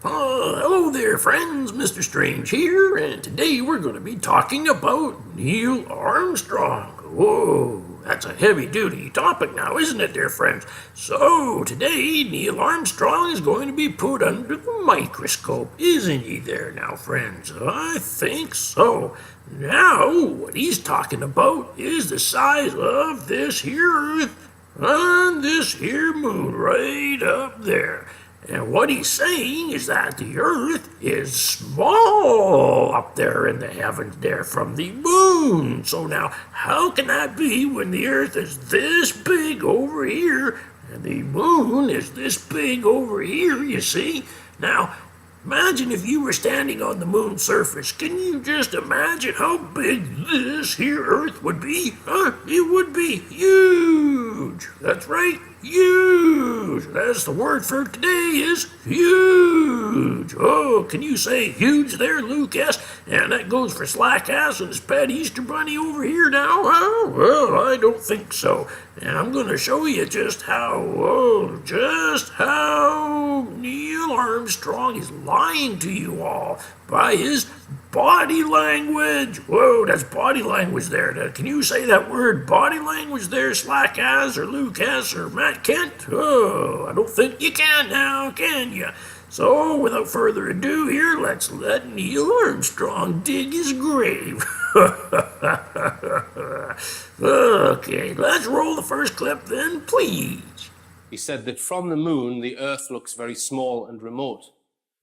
Hello there, friends. Mr. Strange here, and today we're going to be talking about Neil Armstrong. Whoa, that's a heavy-duty topic now, isn't it, dear friends? So, today, Neil Armstrong is going to be put under the microscope, isn't he there now, friends? I think so. Now, what he's talking about is the size of this here Earth on this here moon right up there. And what he's saying is that the Earth is small up there in the heavens there from the moon. So now, how can that be when the Earth is this big over here and the moon is this big over here, you see? Now, imagine if you were standing on the moon's surface. Can you just imagine how big this here Earth would be? It would be huge. That's right, huge. That's the word for today is huge. Oh, can you say huge there, Lucas? And that goes for Slack Ass and his pet Easter Bunny over here now, huh? Well, I don't think so. And I'm going to show you just how Neil Armstrong is lying to you all by his body language. Whoa, that's body language there. Now, can you say that word body language there, Slack Ass or Lucas or Matt Kent? Oh, I don't think you can now, can you? So, without further ado here, let's let Neil Armstrong dig his grave. Okay, let's roll the first clip then, please. He said that from the moon, the Earth looks very small and remote.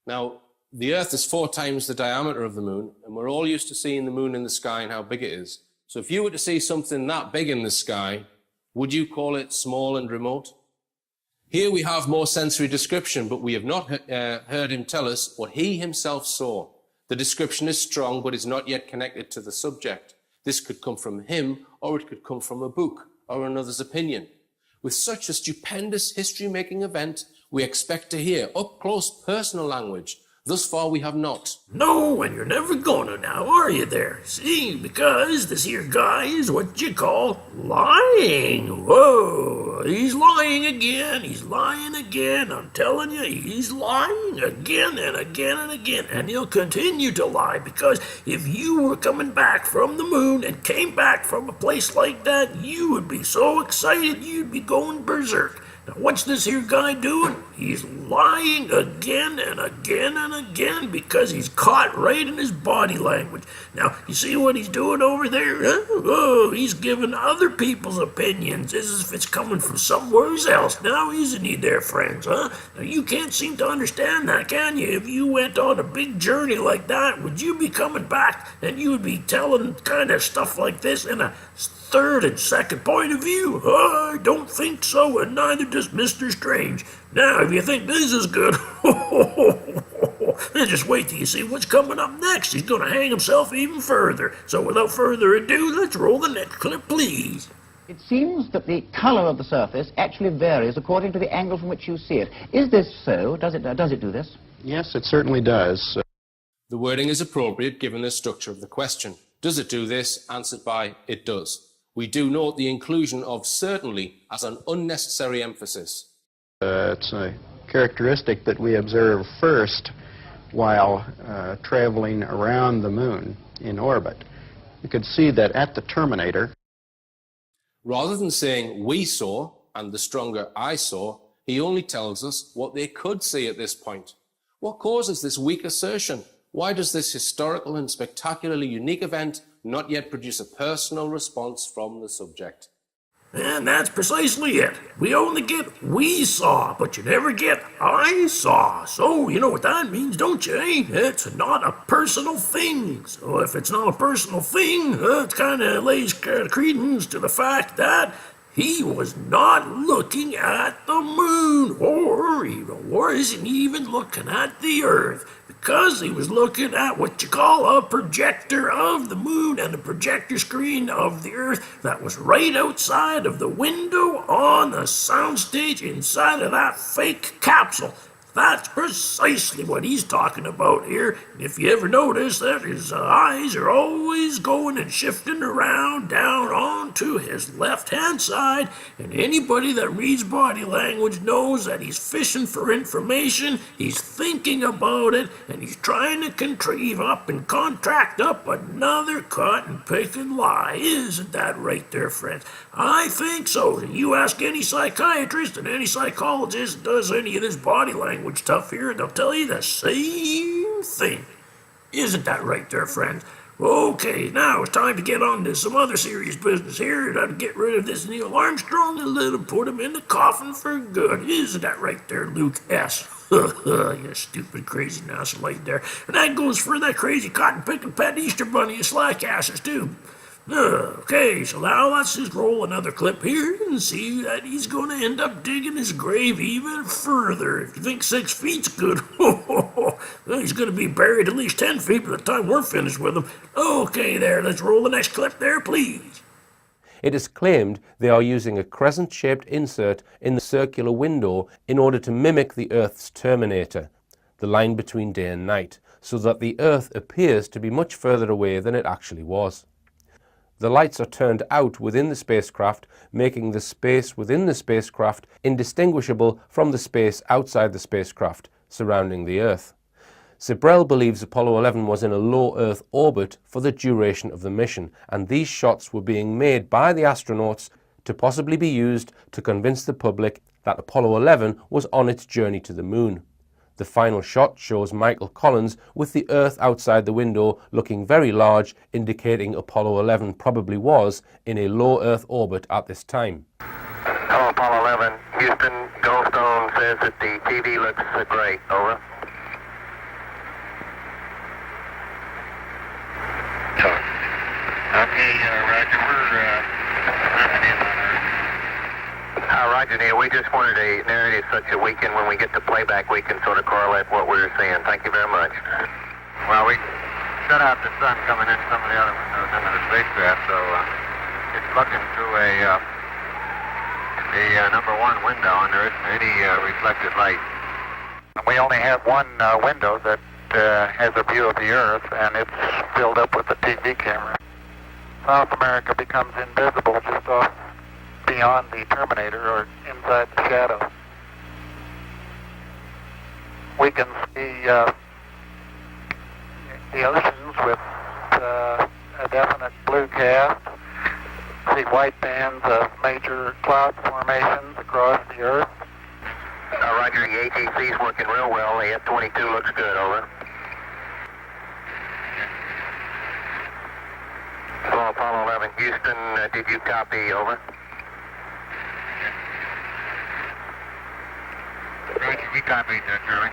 Now, the Earth is 4 times the diameter of the moon, and we're all used to seeing the moon in the sky and how big it is. So if you were to see something that big in the sky, would you call it small and remote? Here we have more sensory description, but we have not heard him tell us what he himself saw. The description is strong, but is not yet connected to the subject. This could come from him, or it could come from a book, or another's opinion. With such a stupendous history-making event, we expect to hear up-close personal language. Thus far we have not. No, and you're never gonna now, are you there? See, because this here guy is what you call lying. Whoa, he's lying again, I'm telling you, he's lying again and again and again, and he'll continue to lie, because if you were coming back from the moon and came back from a place like that, you would be so excited you'd be going berserk. Now, what's this here guy doing? He's lying again and again and again because he's caught right in his body language. Now, you see what he's doing over there? Huh? Oh, he's giving other people's opinions as if it's coming from somewhere else. Now, isn't he there, friends, huh? Now, you can't seem to understand that, can you? If you went on a big journey like that, would you be coming back and you would be telling kind of stuff like this in a third and second point of view? I don't think so, and neither does Mr. Strange. Now, if you think this is good, then just wait till you see what's coming up next. He's going to hang himself even further. So without further ado, let's roll the next clip, please. It seems that the color of the surface actually varies according to the angle from which you see it. Is this so? Does it do this? Yes, it certainly does. The wording is appropriate given the structure of the question. Does it do this? Answered by, it does. We do note the inclusion of certainly as an unnecessary emphasis. It's a characteristic that we observe first while traveling around the moon in orbit. You could see that at the terminator. Rather than saying we saw and the stronger I saw, he only tells us what they could see at this point. What causes this weak assertion? Why does this historical and spectacularly unique event not yet produce a personal response from the subject? And that's precisely it. We only get we saw, but you never get I saw. So you know what that means, don't you, eh? It's not a personal thing. So if it's not a personal thing, it kind of lays credence to the fact that he was not looking at the moon, or isn't even looking at the Earth, because he was looking at what you call a projector of the moon and a projector screen of the Earth that was right outside of the window on the soundstage inside of that fake capsule. That's precisely what he's talking about here. If you ever notice that his eyes are always going and shifting around down onto his left-hand side, and anybody that reads body language knows that he's fishing for information, he's thinking about it, and he's trying to contrive up and contract up another cotton-picking lie. Isn't that right there, friends? I think so. You ask any psychiatrist and any psychologist that does any of this body language stuff here, they'll tell you the same thing. Isn't that right there, friends? Okay, now it's time to get on to some other serious business here. Got to get rid of this Neil Armstrong and let him put him in the coffin for good. Isn't that right there, Luke S.? You stupid, crazy Nasalite there. And that goes for that crazy cotton-picking pet Easter bunny of slackasses, too. Okay, so now let's just roll another clip here and see that he's going to end up digging his grave even further. If you think 6 feet's good, well, he's going to be buried at least 10 feet by the time we're finished with him. Okay, there, let's roll the next clip there, please. It is claimed they are using a crescent-shaped insert in the circular window in order to mimic the Earth's terminator, the line between day and night, so that the Earth appears to be much further away than it actually was. The lights are turned out within the spacecraft, making the space within the spacecraft indistinguishable from the space outside the spacecraft surrounding the Earth. Sibrel believes Apollo 11 was in a low Earth orbit for the duration of the mission, and these shots were being made by the astronauts to possibly be used to convince the public that Apollo 11 was on its journey to the moon. The final shot shows Michael Collins with the Earth outside the window looking very large, indicating Apollo 11 probably was in a low Earth orbit at this time. Hello, Apollo 11. Houston, Goldstone says that the TV looks great. Over. Okay, Roger, we're coming in on Earth. Roger, Neil, we just wanted a narrative such that we can, when we get the playback, we can sort of correlate what we're seeing. Thank you very much. Well, we shut out the sun coming in some of the other windows into the spacecraft, so it's looking through the number 1 window, and there isn't any reflected light. We only have one window that has a view of the Earth, and it's filled up with the TV camera. South America becomes invisible just off beyond the terminator or inside the shadow. We can see the oceans with a definite blue cast, see white bands of major cloud formations across the Earth. Roger, the ATC's working real well. The F-22 looks good, over. Hello, Apollo 11, Houston, did you copy, over? Roger, we copied that, Charlie.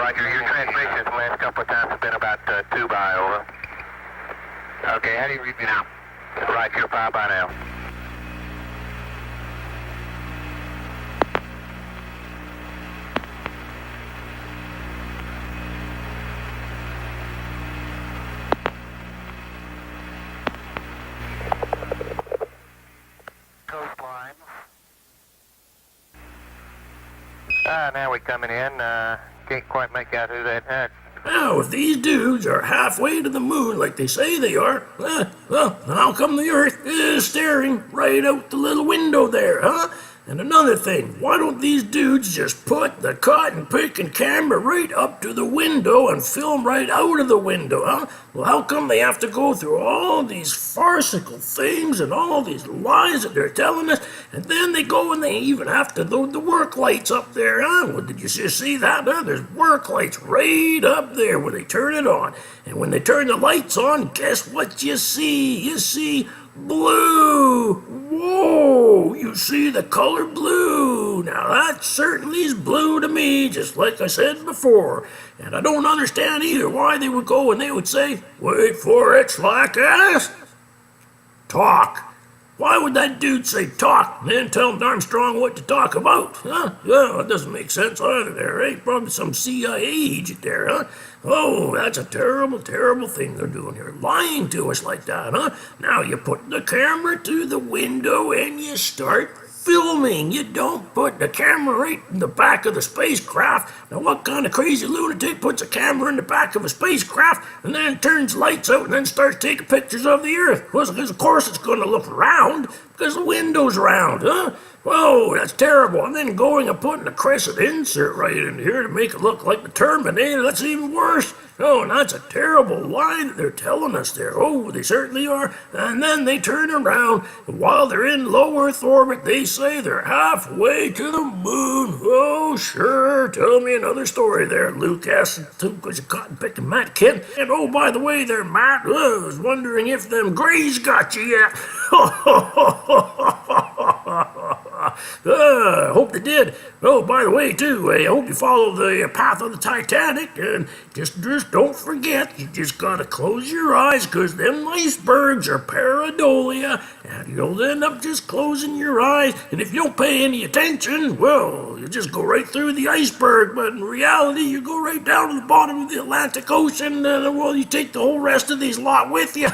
Roger, your transmissions the last couple of times have been about 2 by, over. Okay, how do you read me now? Roger, 5 by now. Coastline. Now we're coming in. Can't quite make out who that had. Now, if these dudes are halfway to the moon like they say they are, well, how come the Earth is staring right out the little window there, huh? And another thing, why don't these dudes just put the cotton-picking camera right up to the window and film right out of the window, huh? Well, how come they have to go through all these farcical things and all these lies that they're telling us, and then they go and they even have to load the work lights up there, huh? Well, did you just see that, huh? There's work lights right up there when they turn it on. And when they turn the lights on, guess what you see? You see blue. Whoa, you see the color blue. Now that certainly is blue to me, just like I said before. And I don't understand either why they would go and they would say, wait for it, slack ass. Talk. Why would that dude say talk and then tell Armstrong what to talk about, huh? Well, it doesn't make sense either there, eh? Probably some CIA agent there, huh? Oh, that's a terrible, terrible thing they're doing here, lying to us like that, huh? Now you put the camera to the window and you start filming. You don't put the camera right in the back of the spacecraft. Now, what kind of crazy lunatic puts a camera in the back of a spacecraft and then turns lights out and then starts taking pictures of the Earth? Well, because of course it's going to look round, because the window's round, huh? Whoa, that's terrible. And then going and putting a crescent insert right in here to make it look like the Terminator, that's even worse. Oh, and that's a terrible lie that they're telling us there. Oh, they certainly are. And then they turn around, and while they're in low Earth orbit, they say they're halfway to the moon. Oh, sure. Tell me another story there, Luke asked because you cotton picking Matt Kent. And oh, by the way there, Matt, I was wondering if them Greys got you yet. I hope they did. Oh, by the way, too, I hope you follow the path of the Titanic, and just don't forget, you just gotta close your eyes, because them icebergs are pareidolia, and you'll end up just closing your eyes, and if you don't pay any attention, well, you just go right through the iceberg, but in reality, you go right down to the bottom of the Atlantic Ocean, and, well, you take the whole rest of these lot with you.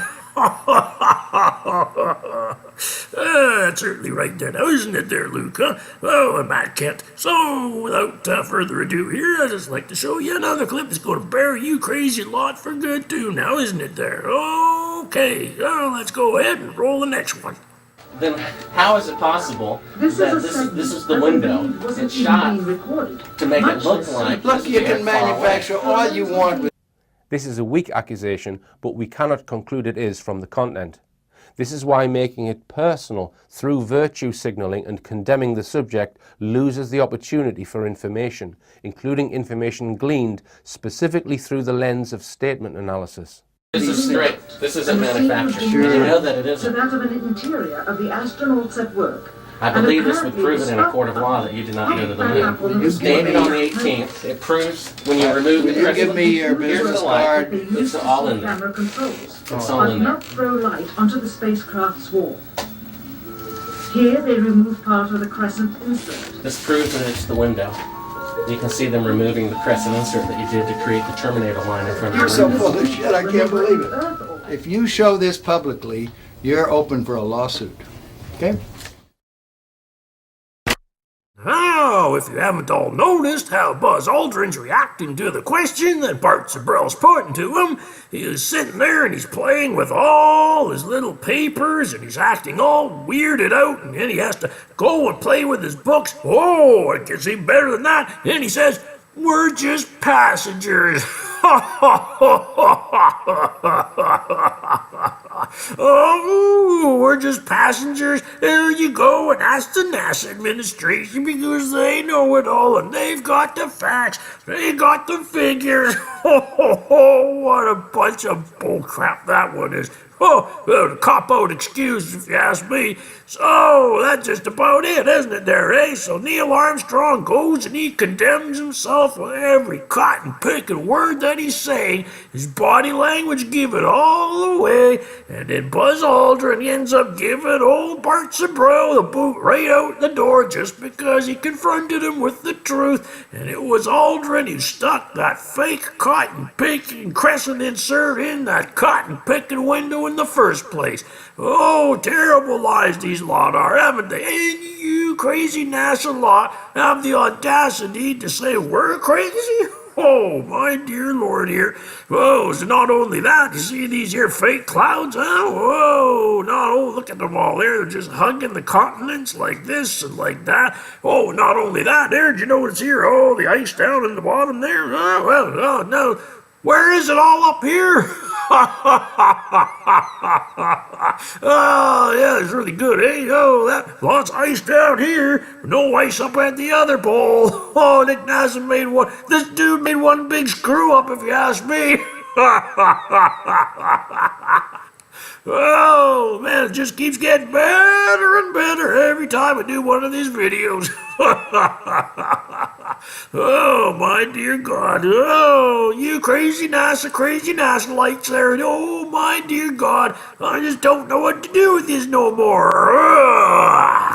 That's certainly right there now, isn't it there, Luke, huh? Oh, Matt Kent. So, without further ado here, I'd just like to show you another clip that's going to bury you crazy lot for good too now, isn't it there? Okay, well, let's go ahead and roll the next one. Then how is it possible that this is the window? It's shot to make it look like... Look, you can manufacture all you want with... This is a weak accusation, but we cannot conclude it is from the content. This is why making it personal through virtue signaling and condemning the subject loses the opportunity for information, including information gleaned specifically through the lens of statement analysis. This is straight. This isn't manufactured. Sure. You know that it isn't. To that of an interior of the astronauts at work. I believe this would prove it in a court of law that you did not go to the moon. It's dated on the 18th. It proves when you remove the crystal. Give me your business card. It's all in there. It's all in there. Not throw light onto the spacecraft's wall. Here they remove part of the crescent insert. This proves that it's the window. You can see them removing the crescent insert that you did to create the Terminator line in front of You're the so window. full of shit, I can't believe it. If you show this publicly, you're open for a lawsuit. Okay? Now, if you haven't all noticed how Buzz Aldrin's reacting to the question that Bart Sabrell's putting to him, he is sitting there and he's playing with all his little papers and he's acting all weirded out, and then he has to go and play with his books. Oh, it gets even better than that. And he says, "We're just passengers." Oh, we're just passengers. There you go, and ask the NASA administration because they know it all and they've got the facts. They got the figures. What a bunch of bullcrap that one is. Oh, well, a cop-out excuse if you ask me. So, that's just about it, isn't it there, eh? So Neil Armstrong goes and he condemns himself with every cotton-picking word that he's saying. His body language give it all away. And then Buzz Aldrin ends up giving old Bart Sabrell the boot right out the door just because he confronted him with the truth. And it was Aldrin who stuck that fake cotton-picking crescent insert in that cotton-picking window in the first place. Oh, terrible lies these lot are, haven't they? And you crazy NASA lot have the audacity to say we're crazy? Oh, my dear Lord here. Whoa, so not only that, you see these here fake clouds, huh? Whoa, look at them all there. They're just hugging the continents like this and like that. Oh, not only that, there, did you notice here? Oh, the ice down in the bottom there? Oh, well, oh, no. Where is it all up here? Oh, yeah, it's really good, eh? Oh, that lots of ice down here, no ice up at the other pole. Oh, Nick NASA made one. This dude made one big screw up, if you ask me. Oh, man, it just keeps getting better and better every time I do one of these videos. Oh, my dear God. Oh, you crazy NASA lights there. Oh, my dear God. I just don't know what to do with this no more. Ugh.